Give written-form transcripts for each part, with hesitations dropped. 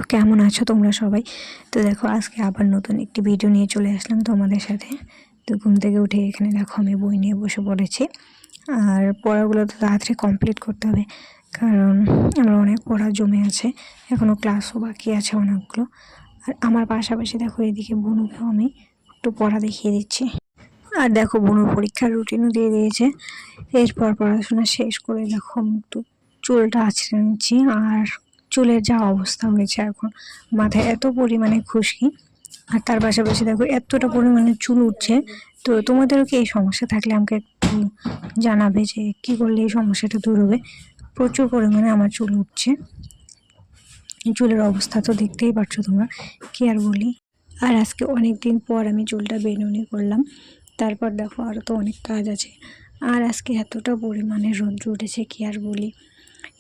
তো কেমন আছো তোমরা সবাই? তো দেখো আজকে আবার নতুন একটি ভিডিও নিয়ে চলে আসলাম তোমাদের সাথে। তো ঘুম থেকে উঠে এখানে দেখো আমি বই নিয়ে বসে পড়েছি। আর পড়াগুলো তো তাড়াতাড়ি কমপ্লিট করতে হবে, কারণ আমার অনেক পড়া জমে আছে, এখনও ক্লাসও বাকি আছে অনেকগুলো। আর আমার পাশাপাশি দেখো এদিকে বনুকেও আমি একটু পড়া দেখিয়ে দিচ্ছি। আর দেখো বনুর পরীক্ষার রুটিনও দিয়ে দিয়েছে। এরপর পড়াশোনা শেষ করে দেখো আমি একটু চুলটা আঁচড়ে নিচ্ছি। আর চুলের যা অবস্থা হয়েছে এখন, মাথায় এত পরিমাণে খুশকি, আর তার পাশাপাশি দেখো এতটা পরিমাণে চুল উঠছে। তো তোমাদেরও কি এই সমস্যা থাকলে আমাকে একটু জানাবে যে কি করলে এই সমস্যাটা দূর হবে। প্রচুর পরিমাণে আমার চুল উঠছে, চুলের অবস্থা তো দেখতেই পাচ্ছ তোমরা, কি আর বলি। আর আজকে অনেক দিন পর আমি চুলটা বেনুনি করলাম। তারপর দেখো আরও তো অনেক কাজ আছে। আর আজকে এতটা পরিমাণে রৌদ্র উঠেছে, কি আর বলি।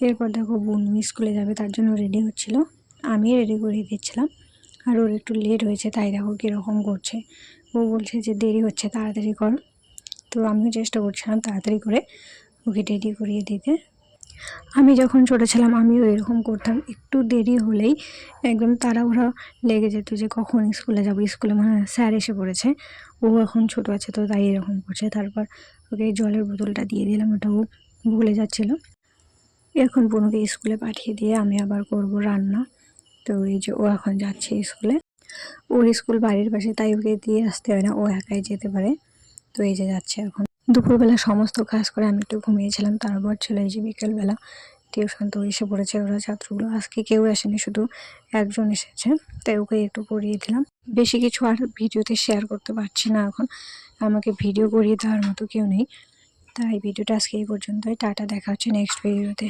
এরপর দেখো বোন স্কুলে যাবে, তার জন্য রেডি হচ্ছিল, আমি রেডি করিয়ে দিচ্ছিলাম। আর ওর একটু লেট হয়েছে, তাই দেখো কীরকম করছে। ও বলছে যে দেরি হচ্ছে, তাড়াতাড়ি কর। তো আমিও চেষ্টা করছিলাম তাড়াতাড়ি করে ওকে রেডি করিয়ে দিতে। আমি যখন ছোটো ছিলাম আমিও এরকম করতাম, একটু দেরি হলেই একদম তাড়াহুড়া লেগে যেত যে কখন স্কুলে যাব, স্কুলে মানে স্যার এসে পড়েছে, ও এখন ছোটো আছে তো তাই এরকম করছে। তারপর ওকে জলের বোতলটা দিয়ে দিলাম, ওটা ও ভুলে যাচ্ছিলো। এখন বোনকে স্কুলে পাঠিয়ে দিয়ে আমি আবার করব রান্না। তো এই যে ও এখন যাচ্ছে স্কুলে, ওর স্কুল বাড়ির পাশে, তাই ওকে দিয়ে আসতে হয় না, ও একাই যেতে পারে। তো এই যে যাচ্ছে এখন। দুপুরবেলা সমস্ত কাজ করে আমি একটু ঘুমিয়েছিলাম। তারপর ছিল এই যে বিকেলবেলা টিউশন তো এসে পড়েছে ওরা ছাত্রগুলো। আজকে কেউ আসেনি, শুধু একজন এসেছে, তাই ওকে একটু পড়িয়ে দিলাম। বেশি কিছু আর ভিডিওতে শেয়ার করতে পারছি না এখন, আমাকে ভিডিও করিয়ে দেওয়ার মতো কেউ নেই। তাই ভিডিওটা আজকে এই পর্যন্তই। টাটা, দেখা হচ্ছে নেক্সট ভিডিওতে।